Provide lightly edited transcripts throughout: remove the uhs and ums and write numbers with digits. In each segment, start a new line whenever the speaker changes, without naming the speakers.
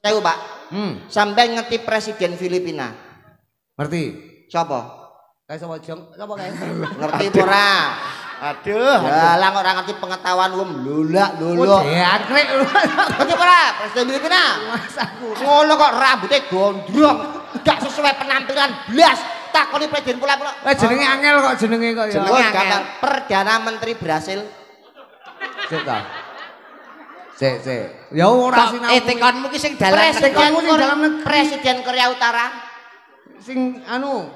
Tahu Pak? Sampai ngerti presiden Filipina.
Ngerti?
Siapa?
Kayak sapa jong? Sapa kae?
Ngerti ora?
Aduh.
Lah kok ora ngerti pengetahuan wong lulak luluk.
Angkrek.
Ngerti ora? Presiden Filipina. Ngono kok rambutnya gondrong, gak sesuai penampilan blas. Takoni presiden pula-pula.
Jenenge angel kok jenenge kok ya.
Jenenge angel. Perdana Menteri Brasil.
Sik ta. Sik. Ya ora sinau.
Tekonmu ki sing dalam
Presiden Korea Utara.
Sing anu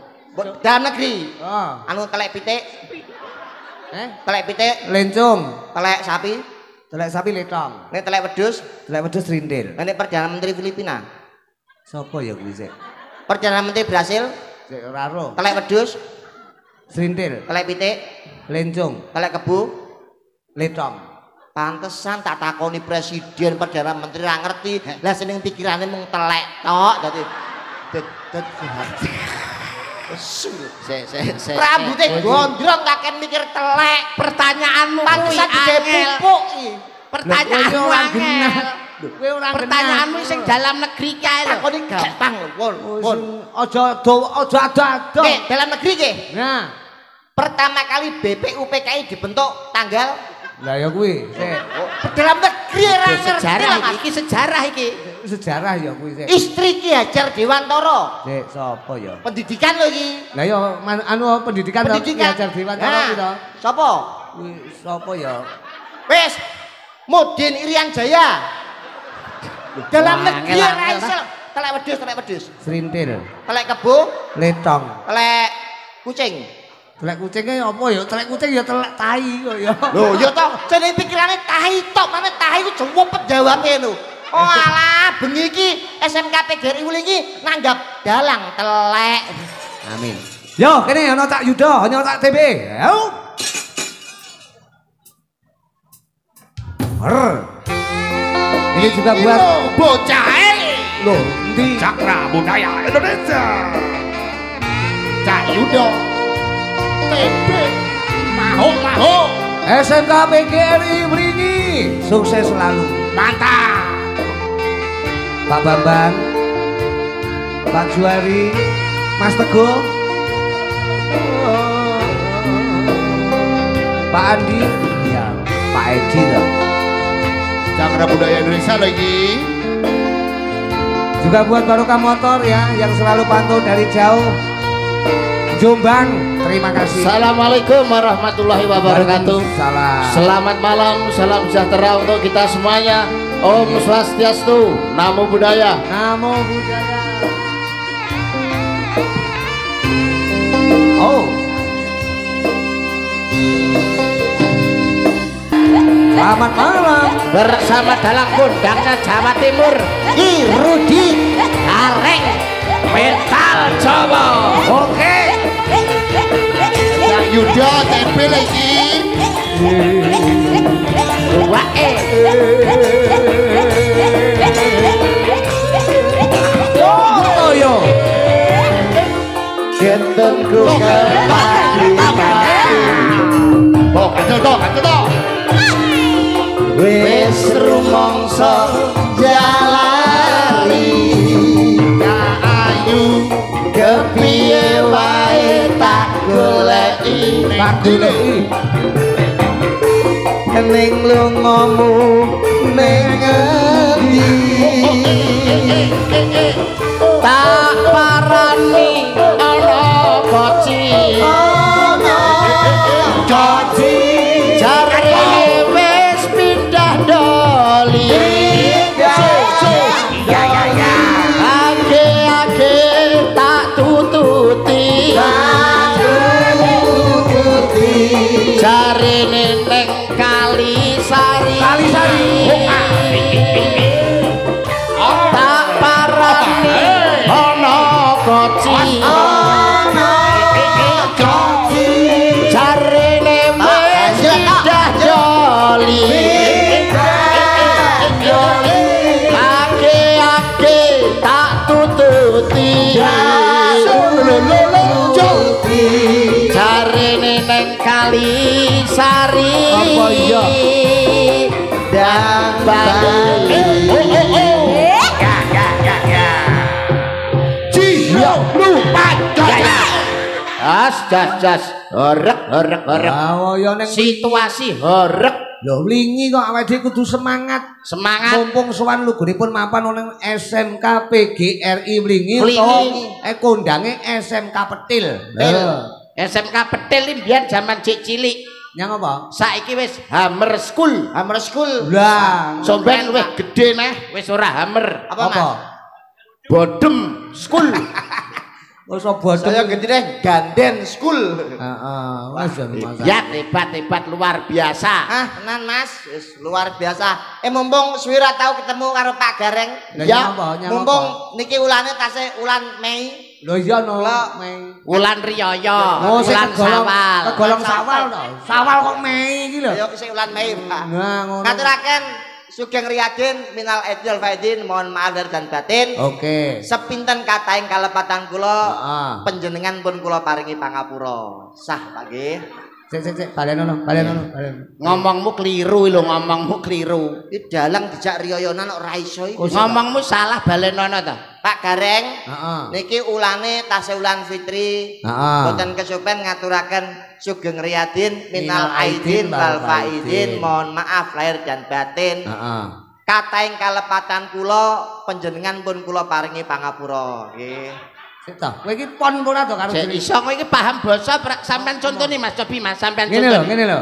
dalam negeri.
Oh.
Anu telek pitik. Telek pitik,
lencung,
telek sapi.
Telek sapi letong.
Nek telek wedhus,
rindil.
nek Perdana Menteri Filipina.
Sopo ya kuwi sik?
Perdana Menteri Brasil.
Sik ora ro.
Telek wedhus,
rindil,
telek pitik,
lencung,
telek kebu,
letong.
Pantesan tak takoni presiden Perdana Menteri ra ngerti. Lah seneng pikirane mung telek tok dadi rambutnya gondrong kakek mikir telek.
Pertanyaanmu
pantesan gede pupuk iki.
Pertanyaanmu angel. Pertanyaanmu sing dalam negeri kae lho.
Takoni gampang lho, Pun.
Aja ado-ado.
Oke, dalam negeri nggih.
Nah,
pertama kali BPUPKI dibentuk tanggal.
Lah ya kuwi, sik.
Dalam negeri ra
Sejarah iki, sejarah iki.
Sejarah ya kuwi sik.
Istri Ki Hajar Dewantara.
Sik, sapa ya?
Pendidikan lho iki.
Lah ya anu pendidikan Ki Hajar Dewantara kuwi to.
Sapa?
Kuwi sapa ya?
Wis Mudin Irian Jaya. Dalam negeri ra iso telek wedhus.
Srintil.
Telek kebo,
Letong.
telek kucing.
Telek kucingnya apa ya? Telek kucing ya telek tai kok ya.
Lho ya toh, jenenge pikirane tahi tok, mane tahi ku jewepet jawabe lho. Oh alah, bengi iki SMK PGRI Wulingi nanggap dalang telek.
Amin. Yo, kene ana tak Yuda, ana tak TB. Yo. Ini juga buat
bocah
loh, di
Cakra Budaya Indonesia. Cak Yudo. TB Maho.
SMK PGRI Wulingi sukses selalu.
Mantap.
Pak Bambang, Pak Juari, Mas Teguh, Pak Andi, ya Pak Edi lah.
Cakra Budaya Indonesia lagi.
Juga buat Barokah Motor ya yang selalu pantau dari jauh. Jombang, terima kasih.
Assalamualaikum warahmatullahi wabarakatuh.
Salam.
Selamat malam, salam sejahtera untuk kita semuanya. Om Swastiastu, Namo Buddhaya.
Namo Buddhaya. Oh. Selamat malam
bersama dalang kondangnya Jawa Timur,
Ki Rudi
Areng Mental Jawa. Oke. Yang Yuda TP lagi. Wae.
yo.
Genten ku kepati.
Oh, kacau toh.
Wis rumangsa jalari ayu kepiye wae tak goleki ning lungamu ning ngendi
tak parani ana koci jarene ning Kalisari tak parani ana koci jarene wis dah joli ake tak tututi jarene ning Kalisari
apa iya
dan Bali
jas. Horek.
Oh, ya ning
Situasi horek.
lho wingi kok awake dhewe kudu semangat.
Semangat.
Mumpung sowan lugunipun mapan ning SMK PGRI Wlingi kondange SMK Petil.
SMK Petil iki mbiyen jaman cek cilik.
Nyang apa?
Saiki wis Hammer School.
Lah,
Somben luwih gedhe neh, wis ora Hammer.
apa?
Bodem School.
Wis bodem.
Saya gendine Ganden School.
Heeh, wis masalah.
Ya hebat luar biasa.
Ah, tenan Mas, wis luar biasa. Mumpung suwi ra tau ketemu karo Pak Gareng.
Ya,
mumpung niki ulane tasih ulan Mei.
Lho iya no, Mei.
Wulan Riyaya,
Oh,
wulan Sawal.
Kegolong Sawal to. Sawal kok Mei iki lho.
Ayo isih ulan Mei, Pak.
Nah, ngono.
Ngaturaken Sugeng Riyadin minal aidil faidin, mohon maaf lahir dan batin.
Oke.
Sepinten katahing kalepatan kula,
Heeh.
panjenengan pun kula paringi pangapura. Sah, Pak nggih.
Sik, balen.
Ngomongmu keliru lho, ngomongmu keliru.
Iki dalang dijak riyoyonan kok ora iso iki.
Ngomongmu salah balenono to.
Pak Gareng,
Heeh.
niki ulane tasih ulan fitri.
Heeh.
Boten kesupen ngaturaken Sugeng Riyadin minal aidin wal faidin, mohon maaf lahir dan batin.
Heeh.
Katahing kalepatan kula panjenengan pun kula paringi pangapura nggih.
Sik to. Kowe iki pon ora to karo
Sik
jeneng.
iso kowe iki paham basa sampean contone Mas Cobi Mas sampean
Ngene
contone.
lho.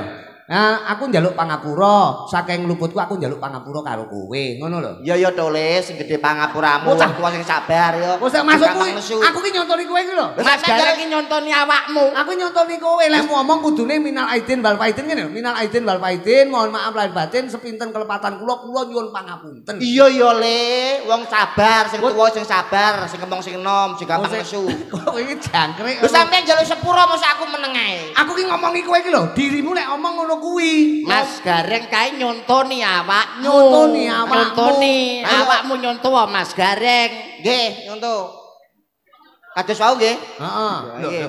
Nah, aku njaluk pangapura, saking luputku aku njaluk pangapura karo kowe, ngono lho.
Ya Tole, sing gedhe pangapuramu,
Bocah.
tuwa sing sabar ya.
Wes masuk kuwi.
Gampang nesu.
Aku ki nyontoni kowe iki lho.
Mas Gareng iki nyontoni awakmu.
Aku nyontoni kowe lek ngomong kudune minal aidin wal faidin ngene lho. Minal aidin wal faidin, mohon maaf lahir batin sepinten kelepatan kula nyuwun pangapunten.
Iya ya Le, wong sabar, sing tuwa sing sabar, sing ngomong sing enom, sing gampang nesu.
Kowe iki jangkrik.
Lho sampeyan njaluk sepura mosok aku meneng ae.
Aku ki ngomongi kowe iki lho, dirimu lek ngomong ngono kuwi.
Mas Gareng kae nyontoni awakmu.
Nyontoni awakmu.
Nyontoni awakmu nyontoh Mas Gareng.
Nggih, nyonto. Kados wau nggih.
Heeh.
Nggih.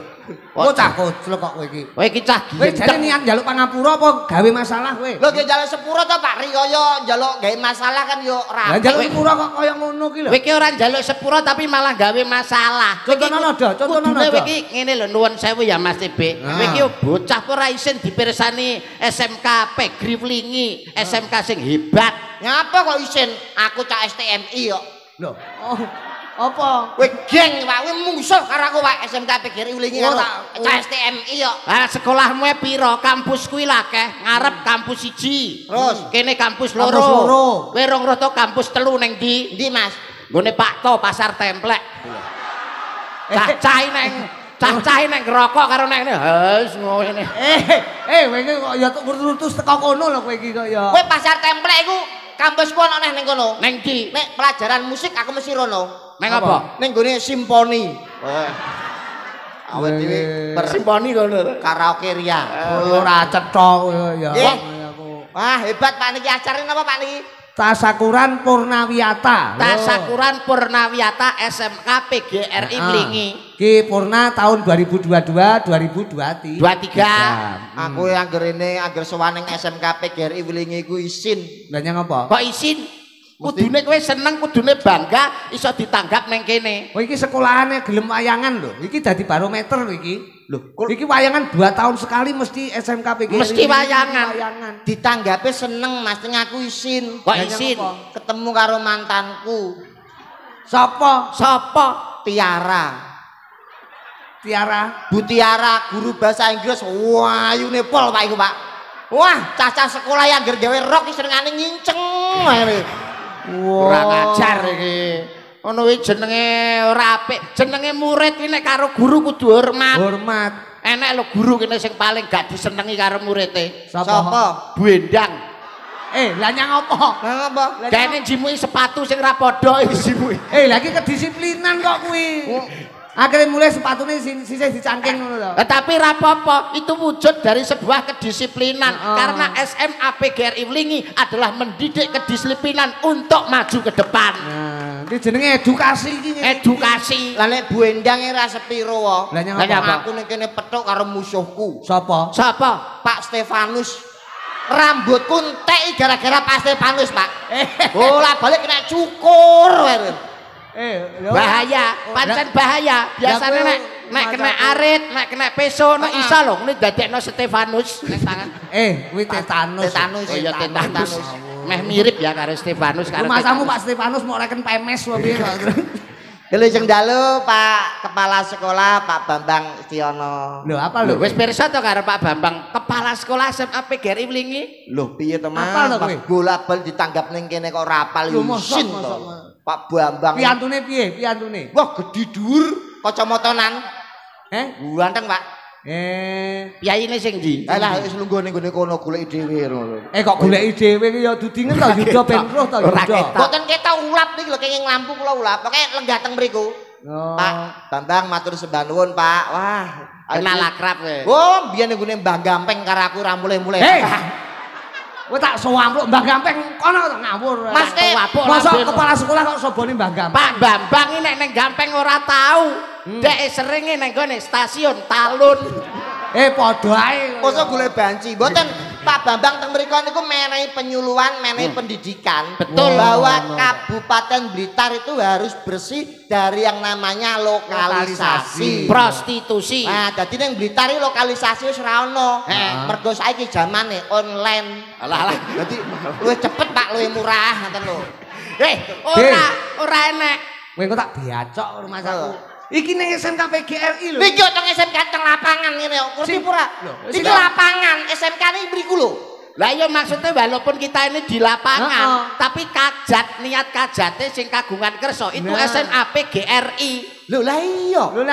Bocah koclok kok kowe iki.
Kowe iki cah
Kowe jane niat njaluk pangapura apa gawe masalah kowe?
Lho nggih njaluk sepura to Pak Riyaya, njaluk gawe masalah kan yo
Lah
ora.
njaluk sepura kok kaya ngono ki lho.
Kowe iki ora njaluk sepura tapi malah gawe masalah.
Contohna do, contohna
Kudune
do.
kowe iki ngene lho nuwun sewu ya Mas TB. Kowe iki bocah ora isin dipirsani SMK Pegri Wlingi, SMK sing hebat.
Nyapa kok isin? Aku cak STMI kok.
Lho, oh, apa?
Kowe geng Pak, kowe mungsuh karo aku Pak SMK PGRI Wlingi karo cak STMI kok.
Ah sekolahmu e piro? Kampus kuwi lah akeh. Ngarep kampus 1.
Terus
Kene kampus
Kampus
loro.
loro.
Kowe rong roto kampus 3 ning ndi?
Ndi Mas?
Nggone Pak To Pasar Templek. Cah-cah neng ngerokok karo neng wis ngene.
Kowe iki kok ya urut-urut teko kono lho kowe iki kok ya.
Kowe Pasar Templek iku kampusku ana ning kono.
Neng ndi?
Nek pelajaran musik aku mesti rono.
Neng apa?
Ning gone simponi. Awet dhewe
Simponi kono.
karaoke ria.
Ora cetha kowe ya.
Nggih.
Aku.
Wah, hebat Pak niki acarane napa Pak niki?
Tasakuran Purnawiyata.
Tasakuran Purnawiyata SMK PGRI Wlingi.
Ki Purna tahun 2022 2023.
23.
Aku angger sowaning SMK PGRI Wlingi ku isin.
Lah nyang apa?
Kok isin? Kudune kowe seneng, kudune bangga iso ditanggap neng kene.
Oh iki sekolahane gelem wayangan lho. Iki dadi barometer lho iki. Lho, iki wayangan 2 tahun sekali mesti SMK PGRI.
Mesti wayangan.
Ditanggape seneng Mas, teng aku isin.
Kok isin?
Ketemu karo mantanku.
Sapa?
Sopo?
Tiara.
Tiara.
Bu Tiara, guru bahasa Inggris. Wah, ayune pol Pak iku Pak. Wah, cacah sekolah yang angger gawe rok iki senengane nginceng wae.
Kurang ajar iki. Ngono kuwi jenenge ora apik. Jenenge murid iki nek karo guru kudu hormat.
Hormat.
Enek lho guru kene sing paling gak disenengi karo murid-e.
Sapa?
Bu Endang.
Lah nyang apa?
Lah ngapa?
Kene jimuki sepatu sing ra padha iki jimuki.
Lah iki kedisiplinan kok kuwi. Akhirnya mulai sepatune sisih dicangking ngono lho.
Tapi ra apa-apa, itu wujud dari sebuah kedisiplinan karena SMA PGRI Wlingi adalah mendidik kedisiplinan untuk maju ke depan.
Nah, iki jenenge edukasi iki.
Edukasi.
Lah nek Bu Endang ra sepiro wae.
Lah nyang
Lah nyapa?
apa?
Aku ning kene petuk karo musuhku.
Sapa?
Sapa?
Pak Stefanus. Rambutku entek gara-gara Pak Stefanus, Pak. Bola balik kena cukur wae.
Bahaya, pancen bahaya. Biasanya nek nek kena arit, nek kena peso, nek iso lho ngene dadekno Stefanus nek tangan.
Kuwi tetanus.
Tetanus.
Oh iya tetanus. Meh mirip ya karo Stefanus karo.
Masamu Pak Stefanus mau reken pemes wae piye kok.
Lajeng dalu Pak Kepala Sekolah Pak Bambang Setiono.
Lho apa lho?
Wis pirsa to karo Pak Bambang, Kepala Sekolah SMA PGRI Wlingi.
Lho piye to Mas?
Apal to kowe?
Pas bola bal ditanggap ning kene kok ora apal
Lho,
isin
mosok,
to.
mosok.
Pak Bambang.
Piantune piye? Piantune.
Wah gedhi dhuwur kacamatanan. Ganteng Pak.
Piyaine sing ndi?
Alah wis lungguh ning gone kono goleki dhewe ngono.
Kok goleki dhewe ki ya dudingen to Yuda ben roh to Yuda.
Mboten ketok ulap niki lho kenging lampu kula ulap. Pokoke lenggah teng mriku. Pak Bambang matur sembah nuwun Pak. Wah,
Kenal akrab kowe.
Oh, biyen nggone Mbah Gampeng karo aku ora mulai-mulai.
Kowe tak sowampluk Mbah Gampeng kono to ngawur.
Mas
mosok kepala sekolah kok sobone Mbah Gampeng.
Pak Bambang iki nek ning Gampeng ora tau. Dek seringe ning gone stasiun Talun.
Padha ae.
Mosok golek banci. Mboten Pak Bambang teng mriku niku menehi penyuluhan, menehi pendidikan.
Betul.
Bahwa Kabupaten Blitar itu harus bersih dari yang namanya lokalisasi.
Prostitusi.
Nah, dadi ning Blitar iki lokalisasi wis ora ono. Mergo saiki zamane online.
Alah.
Dadi luwih cepet Pak, luwih murah ngoten lho.
Ora enek.
Kowe kok tak biacok rumah saku. Iki ning SMK PGRI lho.
Niki teng SMK teng lapangan ngene kok. Ngerti ora? Iki lapangan SMK ini mriku lho.
Lah iya maksudnya walaupun kita ini di lapangan, tapi niat kajate sing kagungan kersa itu SMA PGRI.
Lho lah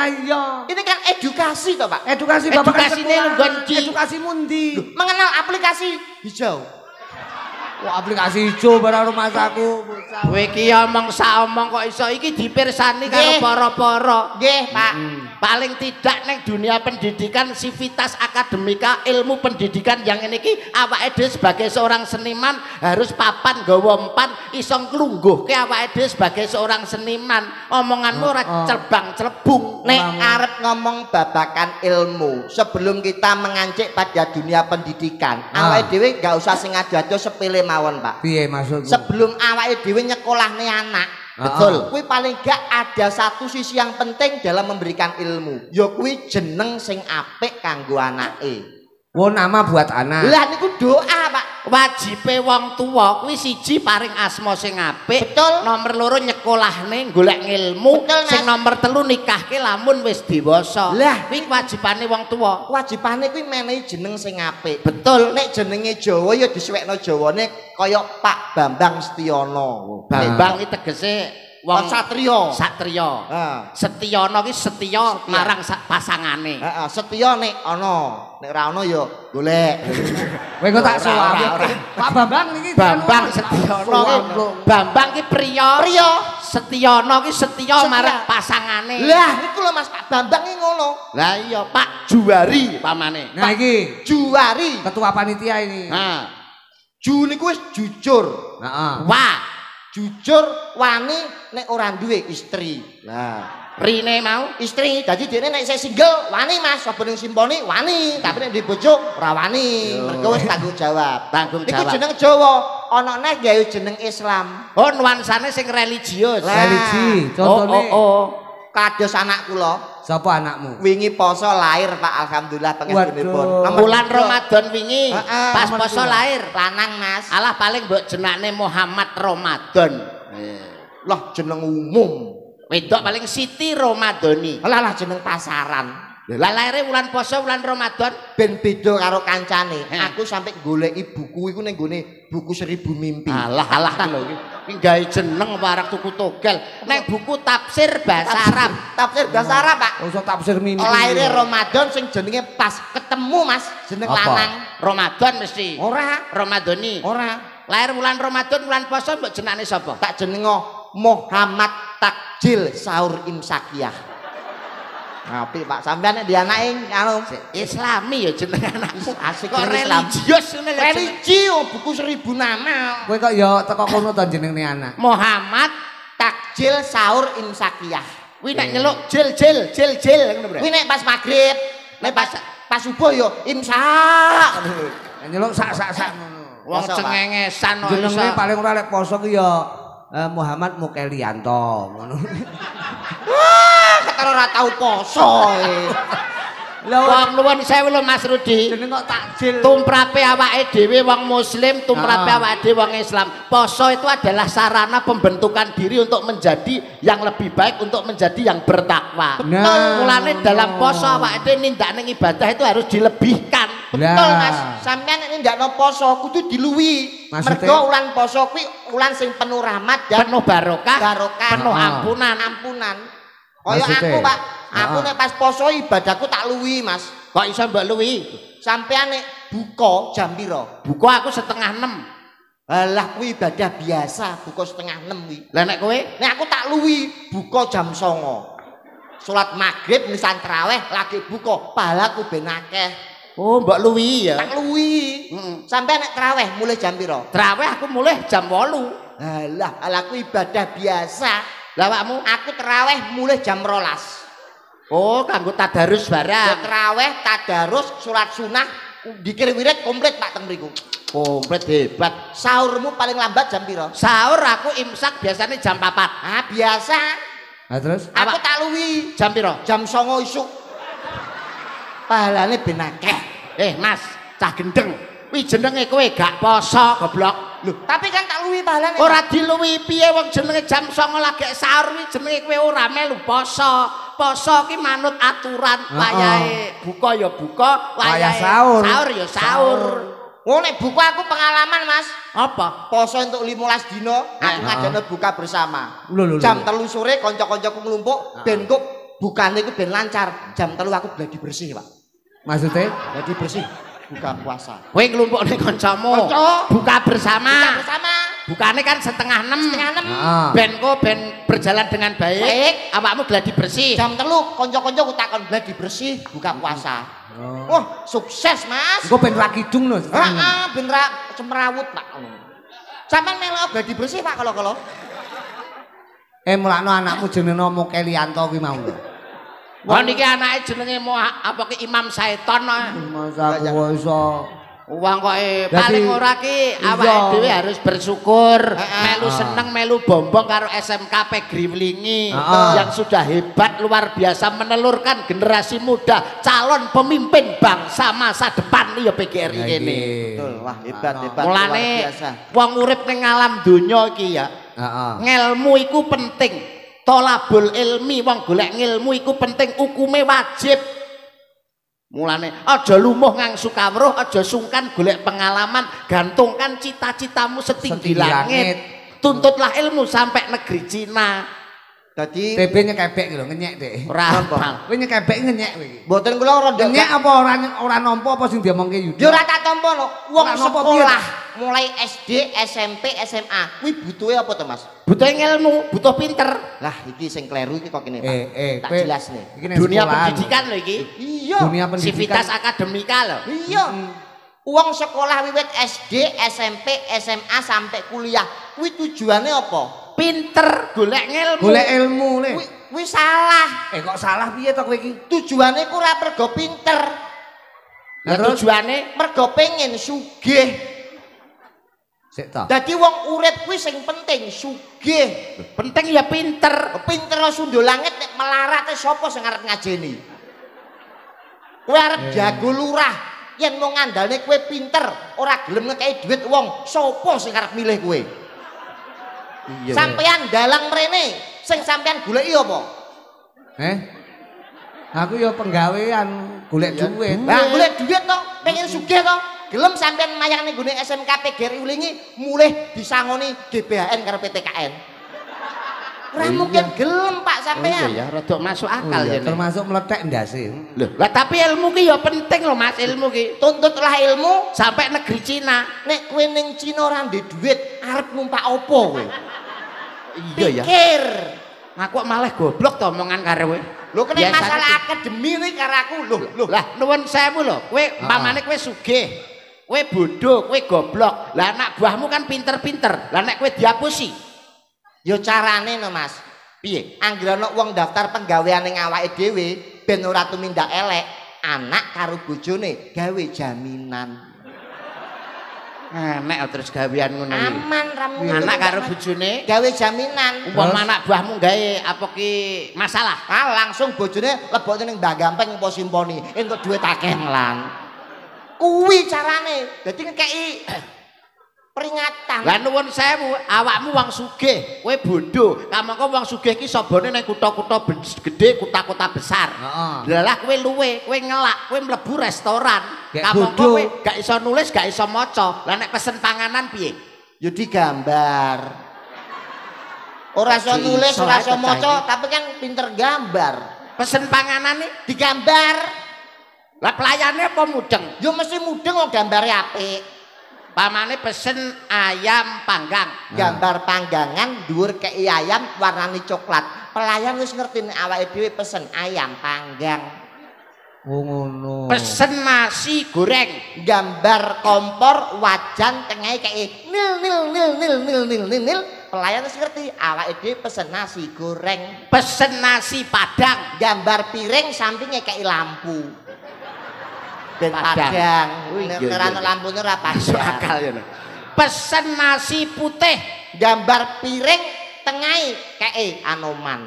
iya.
Ini
kan edukasi toh Pak.
Edukasi Bapak
Edukasine nggonci.
Edukasi mundi.
Mengenal aplikasi hijau.
Wah aplikasi hijau barang rumah saku.
Kowe iki omong saomong kok iso iki dipirsani karo para-para.
Nggih, Pak.
Paling tidak ning dunia pendidikan sivitas akademika ilmu pendidikan yang ini ki awake dhewe sebagai seorang seniman harus papan gawa empan iso nglungguhke awake dhewe sebagai seorang seniman. Omonganmu ora celbang-celbung.
Nek arep ngomong babakan ilmu sebelum kita mengancik pada dunia pendidikan, awake dhewe gak usah sing ado-ado sepele mawon, Pak.
Piye maksudmu?
Sebelum awake dhewe nyekolahne anak. Betul. Kuwi paling gak ada satu sisi yang penting dalam memberikan ilmu. Ya kuwi jeneng sing apik kanggo anake.
Oh nama buat anak.
Lah niku doa, Pak.
Wajibe wong tuwa kuwi siji paring asma sing apik.
Betul.
Nomor loro nyekolahne golek ilmu.
Betul, Mas.
Sing nomor telu nikahke lamun wis dewasa.
Lah,
kuwi wajibane wong tuwa.
Wajibane kuwi menehi jeneng sing apik.
Betul.
Nek jenenge Jawa ya disuwekno Jawane kaya Pak Bambang Setiono.
Bambang iki tegese wong
satriya.
Satriya. Setiono ki setya marang pasangane.
Heeh, setya nek ana. Nek ora ana ya golek.
Kowe kok tak sowampluk. Pak Bambang niki
Bambang Setiono ki Bambang ki priya. Setiono ki setya marang pasangane.
Lah niku lho Mas Pak Bambang ki ngono.
Lah iya Pak Juwari pamane.
Nah iki
Juwari.
Ketua panitia ini.
Ju niku wis jujur.
Wah,
jujur wani nek ora duwe istri. Lah,
rine mau
istri. Dadi dene nek saya single wani Mas, saben simponi wani, tapi nek di bojo ora wani. Mergo wis tanggung jawab. Iku jeneng Jawa, ana neh gawe jeneng Islam.
Oh, nuansane sing religius.
Religi, contone.
Kados anak kula.
Sapa anakmu?
Wingi poso lahir Pak, alhamdulillah pengestunipun.
Bulan Ramadan wingi pas poso lahir
lanang Mas.
Alah paling mbok jenakne Muhammad Ramadan.
Lah jeneng umum.
Wedok paling Siti Ramadhani.
Lah jeneng pasaran.
Lah lahire wulan poso wulan Ramadan
ben beda karo kancane. Aku sampe goleki buku iku ning gone buku 1000 mimpi.
Alah lho iki gawe jeneng warak tuku togel. Nek buku tafsir bahasa Arab.
Tafsir bahasa Arab, Pak.
Usah tafsir mimpi.
Lahire Ramadan sing jenenge pas ketemu Mas, jeneng lanang.
Ramadan mesti.
Ora,
Ramadhani.
ora.
Lahir wulan Ramadan wulan poso mbok jenenge sapa?
Tak jenengo Muhammad Takjil Sahur Imsakiyah. Ngapi Pak, sampean nek dianake anu
Islami ya jeneng anakmu.
Asik
kok
Islam.
religius ngene lho.
Religi buku 1000 nama.
Kowe kok ya teko kono to jenenge anak.
Muhammad
Takjil Sahur Imsakiyah.
Kuwi nek nyeluk jil ngono bro.
Kuwi nek pas maghrib, nek pas subuh yo imsak.
Nyeluk sak ngono.
Wong cengengesan kok iso.
Jenenge paling ora lek poso ki ya Muhammad Mukelianto ngono.
Kata karo ora tau poso.
Wong nuwun sewu lho Mas Rudi.
Jeneng kok takjil.
Tumrape awake dhewe wong muslim, tumrape awake dhewe wong Islam. Poso itu adalah sarana pembentukan diri untuk menjadi yang lebih baik, untuk menjadi yang bertakwa. Mulane dalam poso awake dhewe nindakne ibadah itu harus dilebihkan.
Betul Mas, sampean nek ndakno poso kudu diluwi. Mergo ulan poso kuwi ulan sing penuh rahmat dan
penuh barokah, penuh
ampunan. Kaya aku, Pak. Aku nek pas poso ibadahku tak luwi, Mas.
Kok iso mbok luwi?
Sampean nek buka jam pira?
Buka aku 5:30.
Alah kuwi ibadah biasa, buka 5:30 kuwi.
Lah nek kowe?
Nek aku tak luwi, buka jam 09.00. Salat maghrib nisan traweh lagi buka, pahalaku ben akeh.
Oh, mbok luwi ya.
Tak luwi. Sampean nek traweh mulai jam pira?
Traweh aku mulai jam 8.
Alah, aku ibadah biasa.
Lah awakmu?
Aku traweh mulai jam 12.
Oh, kanggo tadarus barang.
Traweh, tadarus, salat sunah, dikir wirid komplit Pak teng mriku.
Komplit hebat.
Sahurmu paling lambat jam pira?
Sahur aku imsak biasanya jam 4.
Ah, biasa.
Nah, terus?
Aku tak luwi.
Jam pira?
Jam 09.00 isuk. Pahalane ben akeh.
Mas, cah gendeng. Kuwi jenenge kowe gak poso, goblok.
Lho, tapi kan tak luwi pahalane.
Ora diluwi piye wong jenenge jam 09.00 lagi sahur kuwi jenenge kowe ora melu poso. Poso ki manut aturan wayahe buka ya buka, wayahe
sahur.
Sahur ya sahur.
Oh nek buka aku pengalaman Mas.
Apa?
Poso untuk 15 dina, aku ngajane buka bersama. Jam 3 sore kanca-kancaku nglumpuk ben kok bukane iku ben lancar. Jam 3 aku gladi bersih, Pak.
Maksudnya?
Gladi bersih buka puasa.
Kowe nglumpuk ning kancamu. Buka bersama.
Buka bersama.
Bukane kan 5:30. Ben kok ben berjalan dengan baik. Awakmu gladi bersih.
Jam 3 kanca-kancaku takon gladi bersih buka puasa. Wah, sukses, Mas.
Engko ben ra kidung lho.
Heeh, ben ra semrawut, Pak. Sampeyan melok gladi bersih, Pak, kalau-kalau.
Mulakno anakmu jenenge Mokelianto kuwi mau lho.
Wah niki anake jenenge apa ki Imam Syaiton.
Masa kowe iso
Wong kok paling ora ki awake dhewe harus bersyukur, melu seneng, melu bombong karo SMK Pegriwlingi yang sudah hebat luar biasa menelurkan generasi muda calon pemimpin bangsa masa depan ya PGRI ini.
Betul, wah hebat
Mulane
luar biasa.
Wong urip ning alam donya iki ya. Ngelmu iku penting. Tolabul ilmi wong golek ngilmu iku penting, hukume wajib. Mulane aja lumuh ngangsu kawruh, aja sungkan golek pengalaman, gantungkan cita-citamu setinggi langit. Tuntutlah ilmu sampai negeri Cina.
Dadi
TB nyekebek lho, ngenyek Dik.
Ora hafal.
Kowe nyekebek ngenyek kowe iki.
Mboten kula ora
ngenyek apa ora nampa apa sing diomongke Yudha?
Yo ora tak tampa lho. Wong sekolah mulai SD, SMP, SMA kuwi butuhe apa to, Mas?
Butuh ilmu, butuh pinter.
Lah iki sing kleru iki kok kene, Pak. Tak
kowe
jelasne.
Dunia pendidikan lho iki.
Iya.
Dunia pendidikan.
Sivitas akademika lho.
Iya. Wong sekolah wiwit SD, SMP, SMA sampai kuliah, kuwi tujuane apa?
Pinter golek ilmu.
Golek ilmu le.
Kuwi salah.
Kok salah piye to kowe iki?
Tujuane ku ora mergo pinter.
Lah tujuane
mergo pengen sugih.
Sik to.
Dadi wong urip kuwi sing penting sugih.
Penting ya pinter.
Pinter sundul langit nek melarat sapa sing arep ngajeni? Kowe arep jago lurah. Yen mau ngandalne kowe pinter, ora gelem ngekei dhuwit wong, sapa sing arep milih kowe? Iya. Sampeyan dalang mrene, sing sampeyan goleki apa?
Aku ya penggawean, golek dhuwit.
Lah golek dhuwit to, pengen sugih to. Gelem sampeyan mayang ning gone SMK PGRI Ulingi mulih disangoni GBHN karo PTKN. Ora mungkin gelem Pak sampeyan.
Iya ya, rada masuk akal ya.
Termasuk meletek ndase.
Lho, lah tapi ilmu ki ya penting lho Mas, ilmu ki.
Tuntutlah ilmu
sampai negeri Cina.
Nek kowe ning Cina ora ndek dhuwit, arep numpak apa kowe?
Iya ya.
Pikir.
Aku malah goblok to omongan karo kowe.
Lho kene masalah akademi iki karo aku. Lho.
Lah nuwun sewu lho, kowe umpamane kowe sugih. Kowe bodoh, kowe goblok. Lah anak buahmu kan pinter-pinter. Lah nek kowe diapusi.
Ya carane no Mas. Piye? Anggere ana wong daftar penggawean ning awake dhewe ben ora tumindak elek, anak karo bojone gawe jaminan.
Nek terus gawean ngono iki.
Aman ramu.
Anak karo bojone
gawe jaminan.
umpama anak buahmu gawe apa ki masalah.
Ah langsung bojone lebokne ning Mbah Gampeng apa simponi entuk duit akeh lan. Kuwi carane. Dadi ngekeki peringatan.
Lah nuwun sewu, awakmu wong sugih, kowe bodho. Kamangka wong sugih iki sabone ning kutha-kutha gedhe, kota-kota besar.
Heeh.
Lah kowe luwe, kowe ngelak, kowe mlebu restoran.
Kayak
Kamangka
bodho.
kowe gak iso nulis, gak iso maca. Lah nek pesen panganan piye?
Ya digambar. Ora iso nulis, ora iso maca, tapi kan pinter gambar.
Pesen panganan nih
Digambar.
lah pelayannya apa mudeng?
Yo mesti mudeng kok gambare apik.
Pamane pesen ayam panggang.
Gambar panggangan dhuwur kei ayam warnane coklat. Pelayan wis ngerti nek awake dhewe pesen ayam panggang.
Oh ngono.
Pesen nasi goreng.
Gambar kompor wajan tengahé kei nil nil nil nil nil nil nil nil. Pelayan wis ngerti awake dhewe pesen nasi goreng.
Pesen nasi padang.
Gambar piring sampinge kei lampu. Ben
Padang.
padang.
Oh, iya,
Nek ora
iya.
ana lampune ora
Masuk
padang.
akal ya. Pesen nasi putih.
Gambar piring tengahé kei anoman.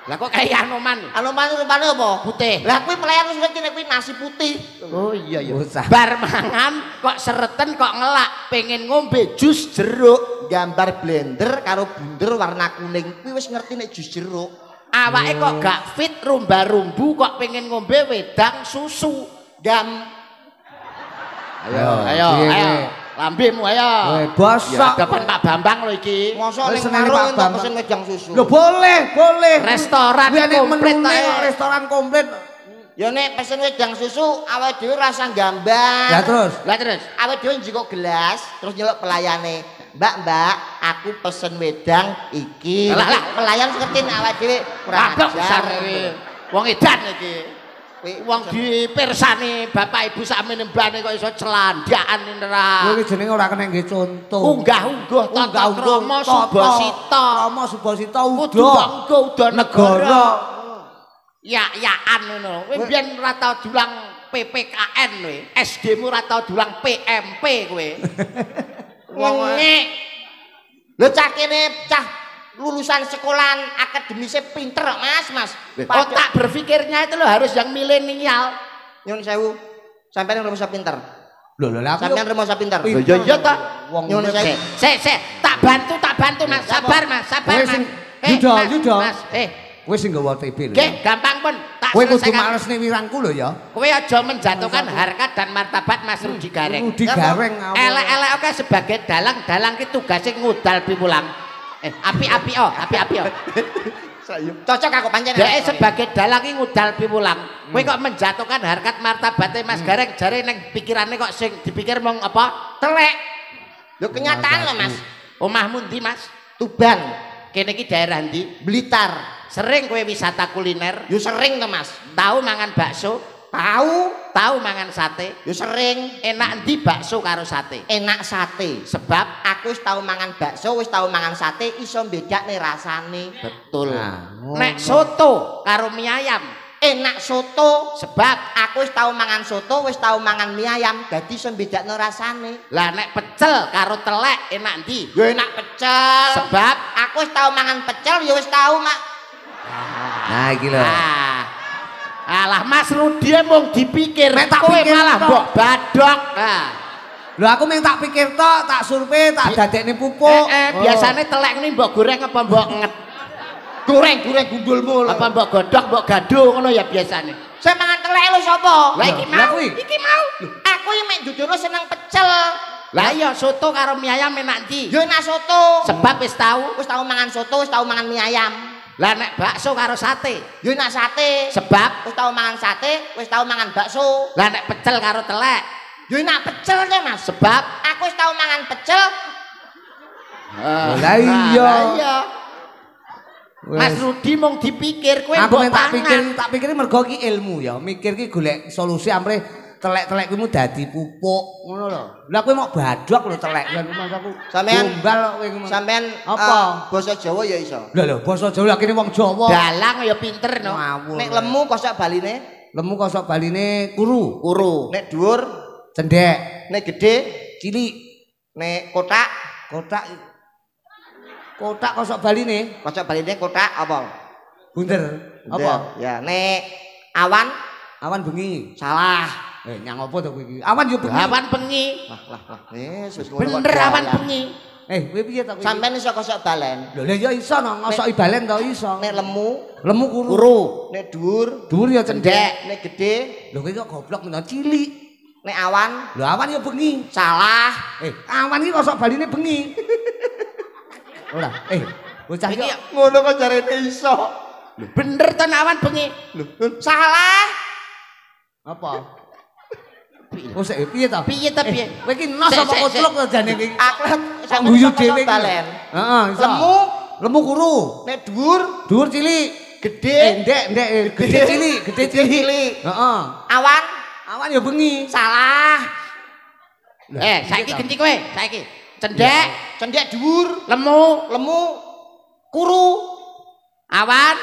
Lah kok kayak Anoman?
Anoman rupane apa?
Putih.
Lah kuwi pelayan wis ngerti nek kuwi nasi putih.
Oh iya ya.
Usah.
Bar mangan kok sereten kok ngelak, pengen ngombe jus jeruk.
Gambar blender karo bunder warna kuning kuwi wis ngerti nek jus jeruk.
Awake kok gak fit rumba-rumbu kok pengen ngombe wedang susu.
Ayo,
Ayo,
piye,
ayo.
piye?
Lambemu ayo.
Weh, bosok.
Ya, depan Pak Bambang lho iki.
Mosok ning
Wis seneni Pak
warung entuk
Bambang.
pesen wedang susu.
Loh boleh, boleh.
Restoran
Kuwi nek
komplit
menune
ae.
kok restoran komplit.
Ya nek pesen wedang susu awake dhewe rasa gambar.
Ya terus.
Lah terus.
Awake dhewe njikok gelas terus nyeluk pelayane. Mbak, aku pesen wedang iki.
Lah, lah.
Pelayan ngerti nek awake dhewe kurang
Abang besar
ajar.
iki. Wong edan iki. Wong dipirsani bapak ibu sakmene mbane kok iso celandakan nera.
Kuwi jenenge ora kena nggih contoh.
Unggah-ungguh tata krama subasita.
Krama subasita
Kudu
udah
bangga udah negara.
negara.
Ya-yaan ngono. Kowe mbiyen ora tau dulang PPKN kowe. SD-mu ora tau dulang PMP kowe.
Nek lho cah kene cah lulusan sekolahan akademisnya pinter Mas.
Otak berpikirnya itu lo harus yang milenial.
Nyun sewu. Sampeyan yang rumus pinter.
Lho lah aku.
Sampeyan rumus pinter.
Lho iya ta.
Wong
Nyun sewu.
Sik, tak bantu Mas. Sabar Mas.
Wes, Yuda.
Mas,
Wis sing nggawa TB lho.
Nggih, gampang pun. Tak
Kowe kudu
selesaikan.
malesne wirangku lho ya.
Kowe aja menjatuhkan harkat dan martabat Mas Rudi Gareng.
Rudi Gareng.
Elek-elek oke sebagai dalang ki tugasnya ngudal piwulang. Api-api oh.
Cocok aku pancen.
Dia sebagai dalang ki ngudal piwulang. Kowe kok menjatuhkan harkat martabatnya Mas Gareng jare ning pikirannya kok sing dipikir mong apa?
Telek. Lho kenyataan lho Mas.
Omahmu ndi Mas?
Tuban,
Kene iki daerah ndi?
Blitar.
Sering kowe wisata kuliner?
Yo sering to Mas.
Tahu mangan bakso? Tahu mangan sate?
Yo sering.
Enak ndi bakso karo sate?
Enak sate.
Sebab
Aku wis tau mangan bakso, wis tau mangan sate, iso bedakne rasane.
betul.
Nah,
Nek soto karo mie ayam.
Enak soto.
Sebab
Aku wis tau mangan soto, wis tau mangan mie ayam, dadi iso bedakne rasane.
lah nek pecel karo telek enak ndi?
Yo enak pecel.
Sebab
Aku wis tau mangan pecel, yo wis tau
Nah iki lho.
Alah Mas Rudi mung dipikir,
Nek tak
kowe
pikir
malah
tok.
mbok badok.
Lho aku mung tak pikir tok, tak survei, tak dadekne pupuk.
Biasane telek ini mbok goreng apa mbok nget?
goreng gundulmu.
Apa mbok godhog, mbok gado ngono ya biasane.
Saya mangan telek lho sapa?
Lah iki
Lah
mau,
kuwi.
iki mau.
Aku iki mek dudono seneng pecel.
Lah iya soto karo mie ayam enak ndi?
Yo enak soto.
Sebab wis tau.
Wis tau mangan soto, wis tau mangan mie ayam.
Lah nek bakso karo sate.
Yo enak sate.
Sebab
Wis tau mangan sate, wis tau mangan bakso.
lah nek pecel karo telek.
Yo enak pecel ya Mas.
Sebab
Aku wis tau mangan pecel.
Lah iya.
Mas Rudi mung dipikir kowe
Aku
mbok
mung
pangan.
tak pikir mergo ki ilmu ya. Mikir ki golek solusi amre telek-telek kuwi mu dadi pupuk ngono lho. Lah kowe mok badhok lho telek kan Mas aku.
Sampean-
gombal kok kowe ngono.
Sampean
Apa?
Basa Jawa ya iso.
Lho basa Jawa kene wong Jawa.
Dalang ya pinter no.
Ngawur.
Nek lemu kosok baline,
lemu kosok baline kuru.
nek dhuwur
Cendek.
Nek gede,
Cilik.
nek kotak,
Kotak. Kotak kosok Bali nih.
kocok baline kotak apa?
Bunder. Apa?
Ya, nek awan,
Awan bengi.
salah.
Nyang apa to kowe iki? Awan yo bengi.
Awan bengi.
Lah. Yesus
Bener awan bengi.
Kowe piye to kowe?
Sampeyan iso kosok balen.
Lho ya iso no, ngosoki balen to iso.
Nek lemu,
Lemu kuru.
kuru. Nek dhuwur,
Dhuwur ya cendek.
nek gede,
Lho kowe kok goblok menawa cilik.
nek awan,
Lho awan ya bengi.
salah.
Awan iki kosok baline bengi. Ora, bocah
Iki
iki
Ngono kok jarene iso.
bener to awan bengi.
Salah.
apa? Oh sik piye to?
Piye to piye?
Kowe iki nos apa kutluk to jane iki?
Akhlak
Kok guyu dhewe iki.
balen.
Heeh, iso. Lemu kuru.
Nek dhuwur,
Dhuwur cilik.
gede,
Ndek, gede cilik, gede cilik. Heeh.
awan,
Awan ya bengi.
salah.
Saiki ganti kowe, saiki. Cendek,
Cendek dhuwur,
lemu,
lemu, kuru.
awan,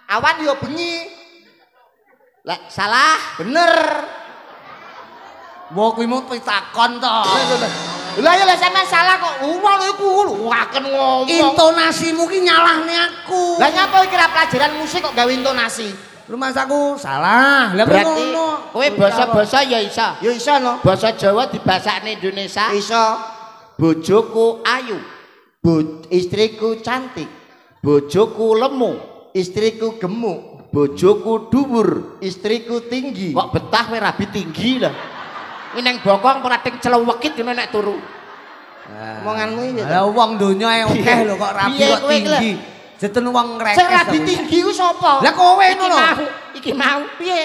Awan ya bengi.
lek salah.
Bener.
Wah kuwi mau pitakon to.
Lah ya sampean salah kok. Wong iku waken ngomong.
Intonasimu ki nyalahne aku.
Lah nyapa iki ra pelajaran musik kok gawe intonasi?
Rumah saku salah. Lah
Berarti
ngono.
kowe basa-basa ya iso.
Ya iso no.
Basa Jawa dibasakne Indonesia.
Iso.
Bojoku ayu,
Istriku cantik,
bojoku lemu,
istriku gemuk,
bojoku dhuwur.
istriku tinggi.
Kok betah kowe rabi tinggi lah. Ini neng bokong prating celewekit ngono nek turu.
Omonganmu iki.
Lah wong donya akeh lho kok rabi
Piye
kok
kowe iki lho?
tinggi. Jeten wong ngrekes.
Sing rabi tinggi ku sapa?
Lah kowe
Iki
ngono.
mau, iki mau.
Piye?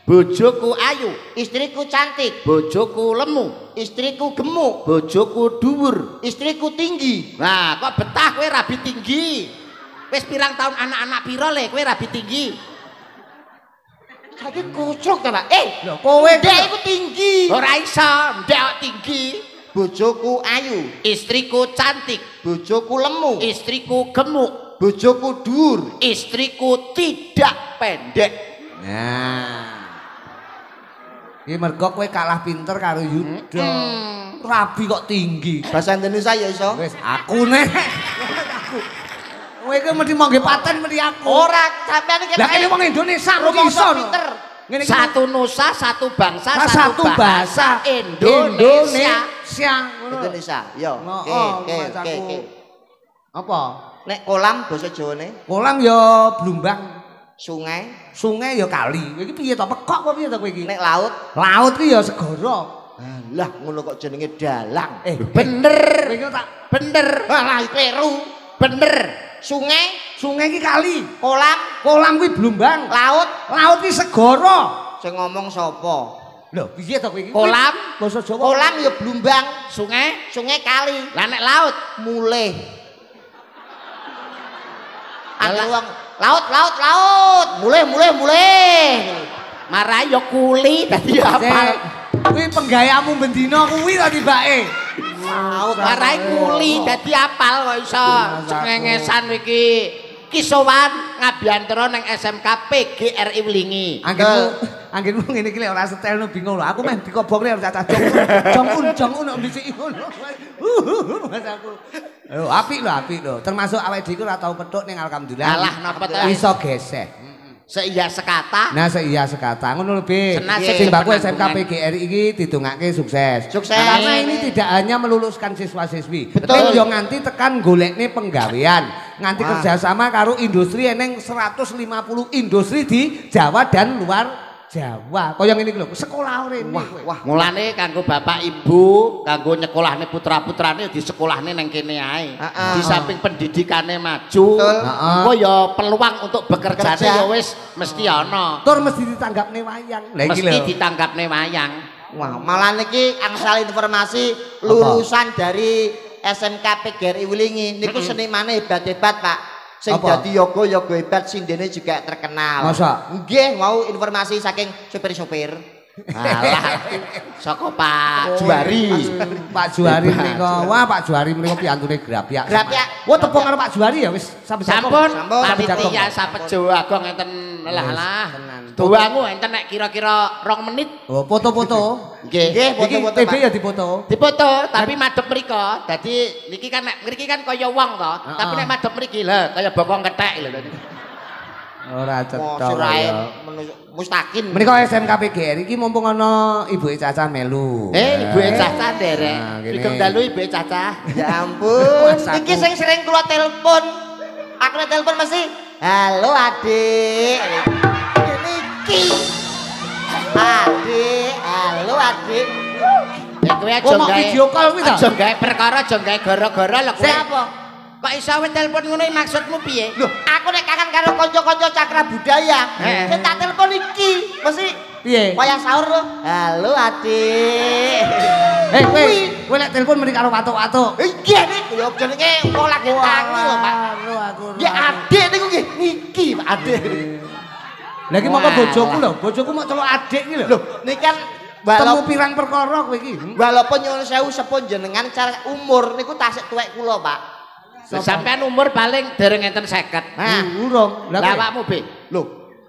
Bojoku ayu,
Istriku cantik,
bojoku lemu,
istriku gemuk,
bojoku dhuwur.
istriku tinggi.
Nah, kok betah kowe rabi tinggi? Wis pirang tahun anak-anak piro le kowe rabi tinggi?
Saiki kucruk ta, Pak?
Lho kowe
Ndek iku tinggi.
Ora iso, ndak tinggi.
Bojoku ayu,
Istriku cantik,
bojoku lemu,
istriku gemuk,
bojoku dhuwur.
istriku tidak pendek.
Nah. Iki mergo kowe kalah pinter karo Yuda. Rabi kok tinggi.
Bahasa Indonesia ya iso.
Wis aku nek. Aku. Kowe iki mesti mangke paten mesti aku.
Ora, sampean iki
Lah kene wong Indonesia mesti iso.
pinter.
Ngene iki
Satu nusa, satu bangsa,
satu bahasa
Indonesia.
Ngono.
Indonesia. Yo.
Oh,
Oke.
Apa?
Nek kolam basa Jawane
Kolam ya blumbang,
sungai,
sungai ya kali. Kowe iki piye to? Pekok apa piye to kowe iki?
nek laut.
Laut ki ya segara.
Lah ngono kok jenenge dalang.
Bener,
Kowe iki tak
bener,
Lah kleru.
bener.
Sungai,
sungai ki kali.
kolam,
Kolam kuwi blumbang.
laut.
Laut ki segara.
Sing ngomong sapa?
Lho, piye to kowe iki?
Kolam,
Basa Jawa.
Kolam ya blumbang,
sungai,
sungai kali,
lah nek laut.
mulih.
Alah.
Aku wong laut. Mulih.
Marai yo kuli dadi
Sik,
apal.
kuwi penggayamu bendina kuwi to tibake.
Laut.
Marai kuli dadi apal kok iso. Cengengesan iki. Kisowan ngabiantara nang SMK PGRI Wlingi.
Anggenmu ngene iki lek ora setelno bingung lho. Aku meh dikobongne harus cacah jong-un nek dhisik ngono. Mas aku. Lho, apik lho. Termasuk awake dhewe ora tau petuk ning alhamdulillah.
Alah napa to?
Iso gesek.
Seiya sekata.
Nah, iya sekata ngono lho, Be.
Senasib
Sing baku
penanggungan.
SMK PGRI iki didongake sukses.
Sukses.
Karena ini tidak hanya meluluskan siswa-siswi,
Betul.
tapi yo nganti tekan golekne penggawean, nganti kerjasama karo industri eneng 150 industri di Jawa dan luar Jawa. Kaya ngene iki lho, sekolah rene.
Wah.
Mulane kanggo bapak ibu, kanggo nyekolahne putra-putrane di sekolahne nang kene ae. Di samping pendidikane maju, engko ya peluang untuk bekerjane
Kerja.
ya wis mesti ana.
Tur mesti ditanggapne wayang. Lah iki
Mesti
lho.
ditanggapne wayang.
Wah, malah niki angsal informasi lulusan dari SMK PGRI Wlingi niku senimane hebat-hebat, Pak. Sing
Apa?
dadi yoga hebat sindene juga terkenal.
Masa?
Nggih, mau informasi saking supir-supir.
Alah. Saka Pak Juari.
Pak Juari menika. Wah, Pak Juari menika piyantune Grapyak.
Grapyak.
Wah, tepung karo Pak Juari ya wis sampe
Sampun.
Sampun.
Panitia Sapejo Agung enten lah. Doangu enten nek kira-kira 2 menit.
Oh, foto-foto.
Nggih, foto-foto.
TV ya dipoto.
Dipoto, tapi madhep mriko. Dadi niki kan nek mriki kan kaya wong to, tapi nek madhep mriki lho kaya bokong kethek lho.
Ora cetha.
Sirahe mustaqim.
Menika SMK PGR iki mumpung ana Ibuke Caca melu.
Ibuke Caca nderek.
kene.
Sugeng dalu Ibuke Caca.
Ya ampun.
Mas aku.
Iki sing sering kula telepon. Aku nek telepon mesti, "Halo, Adik." Niki. Adik, halo Adik.
Kowe aja
Oh, mau
gawe
video call kuwi ta?
Aja gawe perkara, aja gawe gara-gara lho kowe.
Siapa?
Kok iso kowe telepon ngono maksudmu piye?
Loh, aku nek kangen karo kanca-kanca cakra budaya. Sing tak telepon iki mesti
Piye?
wayah sahur lho. Halo Adik.
Kowe nek telepon mriki karo watuk-watuk.
Iya nih, yo jenenge kok lagi tangi lho, Pak.
Lho aku.
Ya Adik niku nggih, niki Pak Adik.
Lah iki mongko bojoku lho, bojoku mok celuk adik iki lho.
Loh, niki kan
Temu pirang perkara kowe iki.
walaupun nyuwun sewu sepun jenengan cara umur niku tasik tuwek kula, Pak.
Sampean umur paling dereng enten 50.
Nah,
urung.
Lah awakmu be.
lho,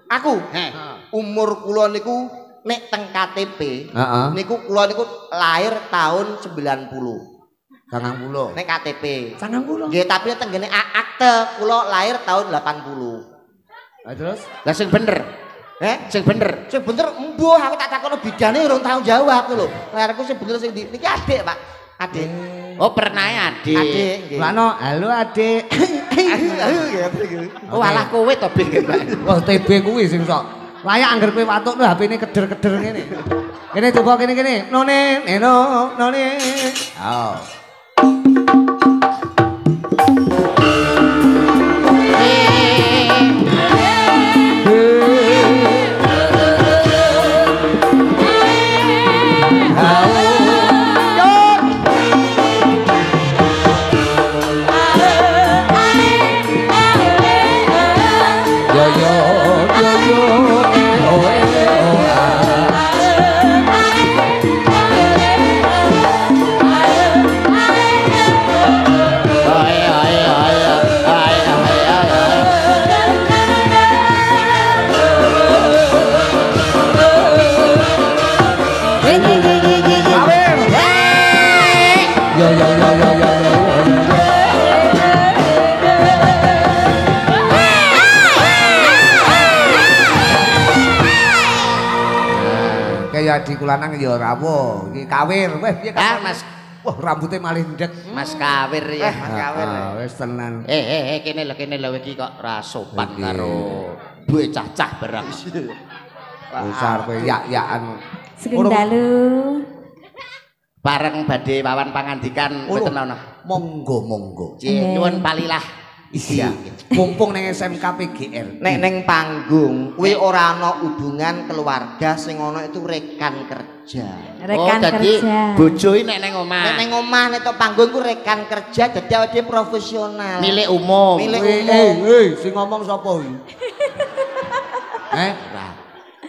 aku
Heh.
umur kula niku nek teng KTP
Heeh.
niku kula niku lahir tahun 90.
90.
Nek KTP.
90.
Nggih, tapi nek tenggene akte kula lahir tahun 80.
Lah terus?
Lah sing bener. Sing bener.
Sing bener mbuh aku tak takono bidane urung tanggung jawab lho. Lahirku sing bener sing niki Adik, Pak. Adik.
Oh, pernah adik.
Adik nggih.
Lano, halo adik.
Oh, alah kowe to be.
Wah, TB kuwi sing sok. Layak angger kowe watuk lho HP-ne keder-keder ngene. Kene coba kene. None, none. Oh. Di kulanang ya rawuh iki kawir weh piye
Mas.
Wah rambutnya malih ndek
Mas kawir ya.
Mas kawir.
Wis tenan
Kene lho iki kok ra sopan karo duwe cacah barang.
besar kowe yak-yakan
Sugeng dalu.
Bareng badhe wawan pangandikan mboten ana.
Monggo
Nyuwun palilah.
Iya. Mumpung ning SMK PGR.
Nek ning panggung kuwi ora ana hubungan keluarga sing ana itu rekan kerja.
Rekan
dadi
kerja.
bojoe nek ning omah.
Nek ning omah nek tok panggung ku rekan kerja dadi awake profesional.
Milik umum.
Milik umum.
Sing ngomong sapa iki?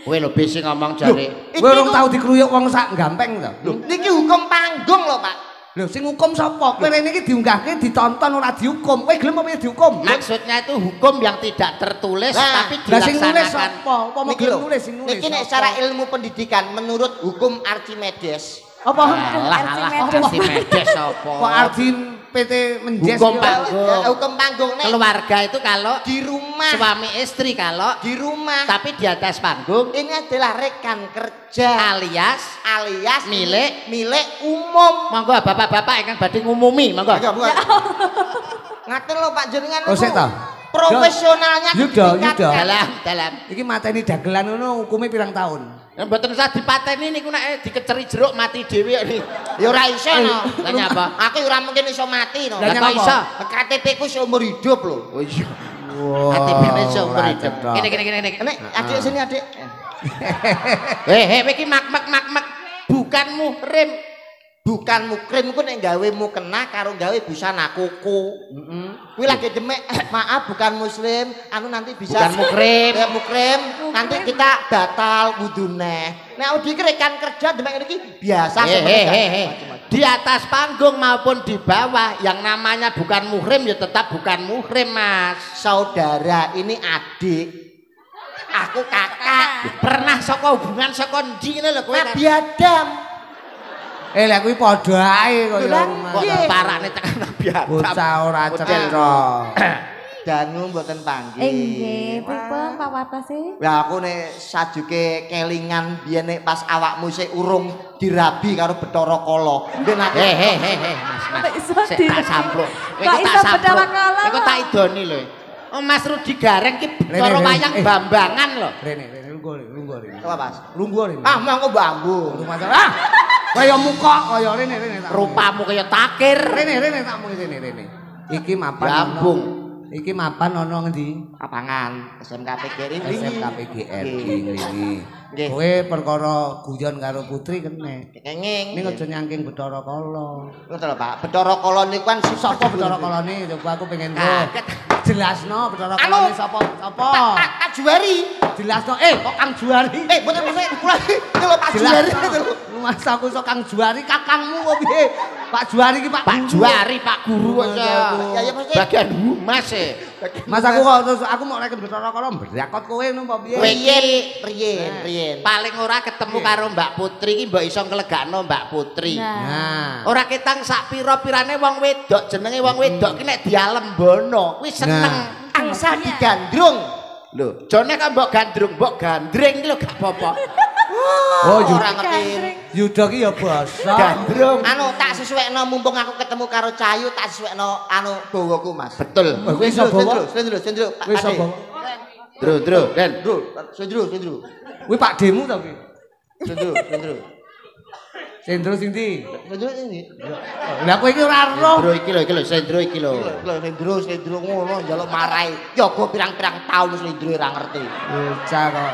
Kowe lho sing ngomong jare.
Kowe urung tau dikruyuk wong sak gampeng to?
Niki hukum panggung lho, Pak.
Lho sing hukum sapa? Kowe rene iki diunggahke ditonton ora dihukum. Kowe gelem apa dihukum?
Maksudnya itu hukum yang tidak tertulis
Nah,
tapi
Lah sing nulis
dilaksanakan.
sapa? Apa mau
Niki
gelem
lho.
nulis sing nulis?
Niki nek secara ilmu pendidikan menurut hukum Archimedes.
apa?
Alah, Archimedes apa?
Kok Arjin PT Menjes
Hukum
ya?
panggung.
Hukum panggung nek
Keluarga itu kalau
di rumah,
suami istri kalau
di rumah.
tapi di atas panggung
Ini adalah rekan kerja
alias
alias
milik
umum.
monggo bapak-bapak ingkang badhe ngumumi monggo.
Ngaten lho Pak jenengan
Oh, sik ta.
profesionalnya
Yuda.
Dalam.
Iki mateni dagelan ngono hukume pirang tahun?
Mboten usah dipateni niku nek dikeceri jeruk mati dhewe nih.
Ya ora iso no.
Lah nyapa?
Aku ora mungkin iso mati no.
Lah
Lah
kok
nyapa?
iso?
KTP ku seumur hidup lho.
Oh iya.
Wah.
KTP-ne seumur
ora
hidup.
cetha.
Kene.
Nek adik sini adik.
Kowe iki mak. Bukan muhrim.
bukan mukrim ku nek gawe mukena karo gawe busana kuku. Kuwi lagi demek maaf bukan muslim, anu nanti bisa
Bukan mukrim.
Ya mukrim, nanti kita batal wudune. Nek Udi rekan kerja demek ngene iki biasa
Di atas panggung maupun di bawah yang namanya bukan muhrim ya tetap bukan muhrim, Mas.
Saudara ini adik. Aku kakak.
Pernah saka hubungan saka ndi ngene lho kowe.
Nabi Adam.
Lek kuwi padha ae kaya
Kok parane tekan Nabi Adam.
bocah ora cetha.
Dangu mboten panggih.
Nggih, pripun Pak Watose?
Lah aku nek sajuke kelingan biyen nek pas awakmu sik urung dirabi karo Bathara Kala.
Mas. Sik tak sampluk.
Kok iso Bathara Kala?
Iku tak idoni lho. Oh Mas Rudi Gareng ki Bathara wayang Bambangan lho.
Rene lungguh rene.
Apa Mas?
Lungguh rene.
Ah mangko bambu.
Masalah. Kaya muka kaya rene tak.
Rupamu kaya takir.
Rene tak muni rene. Iki mapan.
Lambung.
Iki mapan ana ngendi?
Lapangan SMK PGRI
SMK PGRI ngene.
Nggih.
Kowe perkara guyon karo putri kene.
Kenging.
Ning aja nyangking Bathara Kala.
Ngoten lho Pak. Bathara Kala niku kan
Sapa Bathara Kalane? Coba aku pengen
Kaget.
jelasno Bathara Kalane sapa?
Pak Juwari.
Jelasno. Kok Kang Juwari?
Mboten maksud kula iki lho Pak Juwari itu lho.
Mas aku sok Kang Juwari kakangmu kok piye? Pak Juwari iki Pak
Juwari Pak Guru aja.
Ya mesti
Bagian humas e.
Mas aku kok terus aku mau lek Bathara Kala mbrakot kowe ngono apa piye?
Kowe iki
riyen.
paling ora ketemu karo Mbak Putri iki mbok iso nglegakno Mbak Putri.
Nah.
Ora ketang sak pira-pirane wong wedok, jenenge wong wedok ki nek dialembono kuwi seneng.
Angsa digandrung.
Lho, jane kok mbok gandrung, mbok gandring ki lho gak apa-apa.
Oh,
ora ngerti.
Yuda ki ya basa.
Gandrung.
Anu tak sesuekno mumpung aku ketemu karo Cayu tak sesuekno anu bawaku Mas.
Betul.
Kowe iso bawa?
Sendro.
Kowe iso bawa?
Dro, Den.
Sendro.
Kuwi Pak Demu ta kuwi?
Sendro.
Sendro sing ndi?
Sendro ini.
Lah kowe iki ora roh.
Dro iki lho, Sendro iki lho.
Sendro ngono njaluk marai. Yoga pirang-pirang taun Sendro ora ngerti.
Bocah kok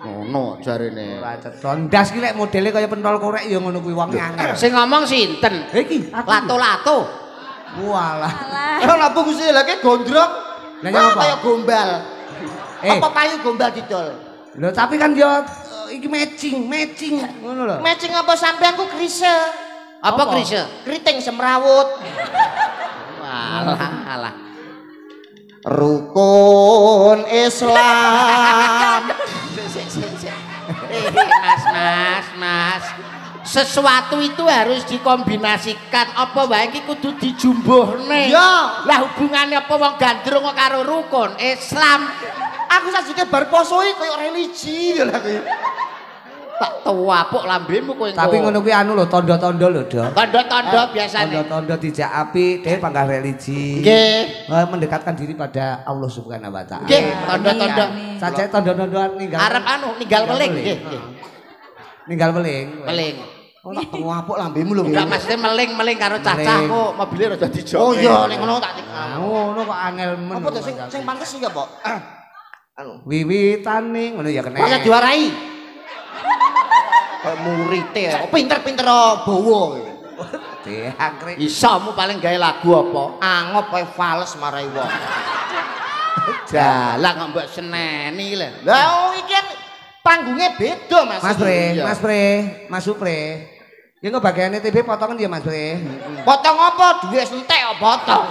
Ngono jarene.
ora cetha. Ndas ki lek modele kaya pentol korek ya ngono kuwi wong angel.
Sing ngomong sinten?
Iki
Lato-lato.
Walah.
Ora napa Gusti lha ki gondrong.
Lah ya apa?
Kaya gombal. Apa payu gombal didol?
Lho tapi kan dia iki matching ngono lho.
Matching apa sampean ku krise?
Apa Krise?
Kriting semrawut.
Alah.
Rukun Islam.
Mas. Sesuatu itu harus dikombinasikan. Apa wae iki kudu dijumbuhne.
Ya.
Lah hubungannya apa wong gandrung kok karo rukun Islam?
Aku sajike bar poso iki koyo religi lho aku.
Tak tuwapuk lambemu kowe.
Tapi ngono kuwi anu lho tanda-tanda lho, Dok.
Tanda-tanda biasane.
Tanda-tanda dijak api, dhewe panggah religi.
Nggih.
Mendekatkan diri pada Allah Subhanahu wa taala.
Nggih, tanda-tanda.
Saja tanda-tanda ninggal.
Arep anu ninggal weling nggih.
Ninggal weling.
Meling.
Oh tak tuwapuk lambemu lho.
Enggak maksudnya meling karo cacah
Meling.
kok mobilnya rada dijok.
Oh iya nek ngono tak
Nah, ngono kok angel men.
apa tuh sing pantes iki apa? Anu.
Wiwitane ngono ya kena.
Masa diwarai. Kayak murite ya. Oh, pinter-pinter bawa.
Diangkrik.
Isomu paling gawe lagu apa?
Angop kayak fales marai wong.
Dalah kok mbok seneni lho.
Lah iki kan panggungnya beda Mas.
Mas Supre. Ya kok bagiannya TV potongan ya Mas Bre.
Potong apa? Duwe entek kok potong.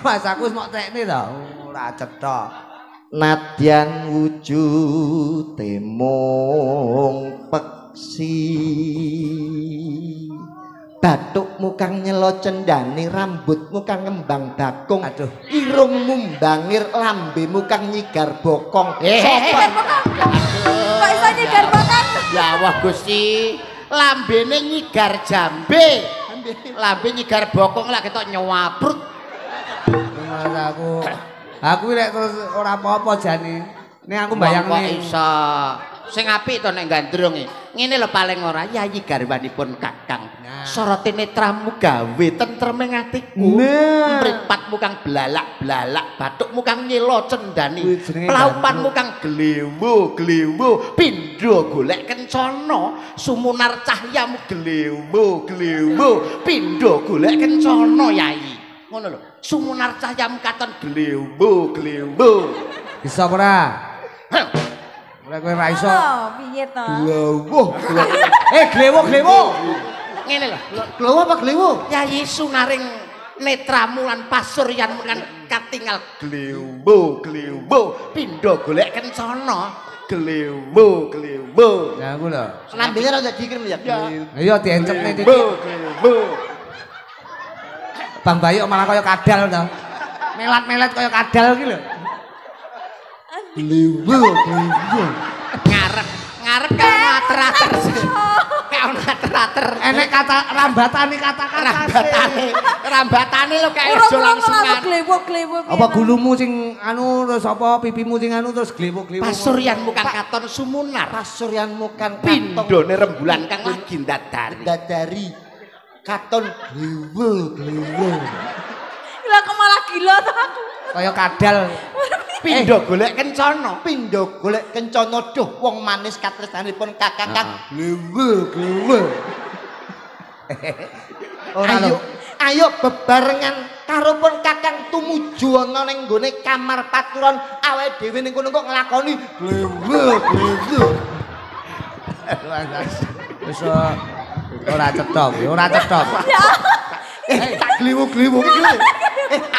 Mas aku wis mok tekne to. Ora cetha.
Nadyan wujute mung peksi. Bathukmu kang nyelo cendane, rambutmu kang ngembang bakung.
Aduh.
Irungmu mbangir, lambemu kang nyigar bokong.
Kok iso nyegar bokong?
Ya Allah Gusti, lambene nyigar jambe. Lambe nyigar bokong lah ketok nyawaprut.
Mas aku lek terus ora apa-apa jane. Nek aku
Kok
mbayangne.
iso Sing apik to nek gandrung iki. Ngene lho paling ora Yayi garwanipun Kakang. Soroti netramu gawe tentreming atiku. Mripatmu kang blalak-blalak, bathukmu kang nyela cendani. Plaupanmu kang glewu-glewu, pindho golek kencana. Sumunar cahyamu glewu-glewu, pindho golek kencana Yayi. Ngono lho. Sumunar cahyamu katon glewu-glewu.
Bisa ora? Ora kowe ra iso.
Piye to?
Glewo.
Ngene lho.
Glowo apa glowo?
Yayi sunaring netramu lan pasuryanmu kan katingal glewu-glewu, pindho golek kencana. Glewu-glewu.
Ya aku lho.
Lambene ora dikirim ya.
Iya diencepne iki.
Glewu.
Bang Bayu malah kaya kadal to. Melat-melat kaya kadal iki lho.
Ngarep kan ater-ater. Kayak ater-ater.
Enek kata rambatane kata-kata.
Rambatane lho kayak iso
Urung
langsungan.
glewo-glewo.
Apa gulumu sing anu terus apa pipimu sing anu terus glewo-glewo.
Pasuryanmu kang katon sumunar.
Pasuryanmu kan
Pindhone rembulan kang lagi ndadari.
dadari katon glowo.
Lah kok malah gila to aku.
Kaya kadal.
Pindho golek kencana.
Pindho golek kencana duh wong manis katresnanipun Kakang glowo. Ayo bebarengan karo pun Kakang tumuju ana ning nggone kamar paturon awake dhewe ning kono kok nglakoni glowo.
Wis ora cetop.
Tak gliwu-gliwu iki lho.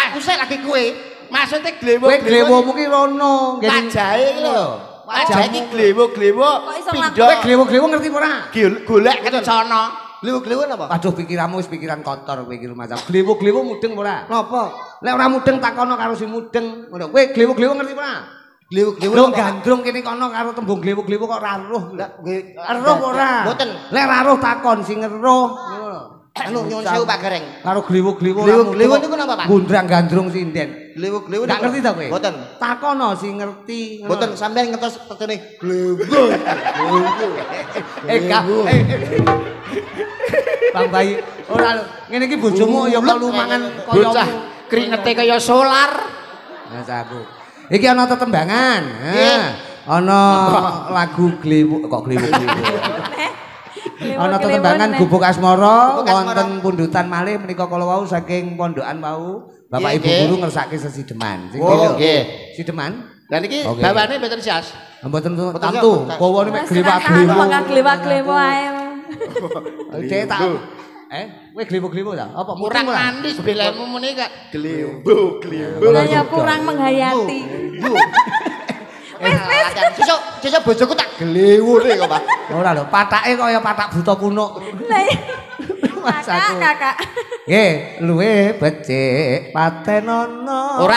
Aku sik lagi kowe.
Maksudnya
Kowe glewomu ki rono.
wajahe iki lho. Wajahe iki glewu-glewu pindho.
Kowe glewo-glewo ngerti ora?
Golek kencana.
Gliwu-gliwu napa?
Waduh pikiranmu wis pikiran kotor kowe iki macam. Glewo-glewo mudeng ora?
Napa?
Lek ora mudeng takono karo sing mudeng. Ngono. Kowe glewo-glewo ngerti ora?
Gliwu-gliwu
Lho gandrung kene kono karo tembung glewo-glewo kok ora roh. Roh ora?
Mboten.
Lek ora roh takon sing roh. Ngono.
Anu nyuwun sewu Pak Gareng.
Karo glewo-glewo
Gliwu-gliwu niku napa, Pak?
Gundrang gandrung sinden.
Gliwu-gliwu
Enggak ngerti ta kowe?
Mboten.
Takono sing ngerti.
Mboten sampean ngertos petene gliwu.
Gak. Bang Bayi, ora lho. Ngene iki bojomu ya kok lumangan kaya
Bocah kringete kaya solar.
Mas aku. Iki ana tetembangan. Ana lagu glewu kok glewu-glewu. Ana tetembangan Gubuk Asmara wonten pundutan malih menika kala wau saking pondokan wau Bapak Ibu guru ngersake sesideman. Sing
Nggih.
Sideman.
Lah niki bawane mboten sias.
Mboten tamtu, bawane mek glewa-glewu.
Glewa-glewo ae.
Dek tak kowe glewu-glewu ta? Apa
Kurang
mutung ora?
manis belenmu muni kak glewu.
Lah ya kurang menghayati.
Sesuk bojoku tak glewune kok, Pak.
Ora lho, patake kaya patak buta kuno.
Lah kakak.
Nggih, luwe becik patenono.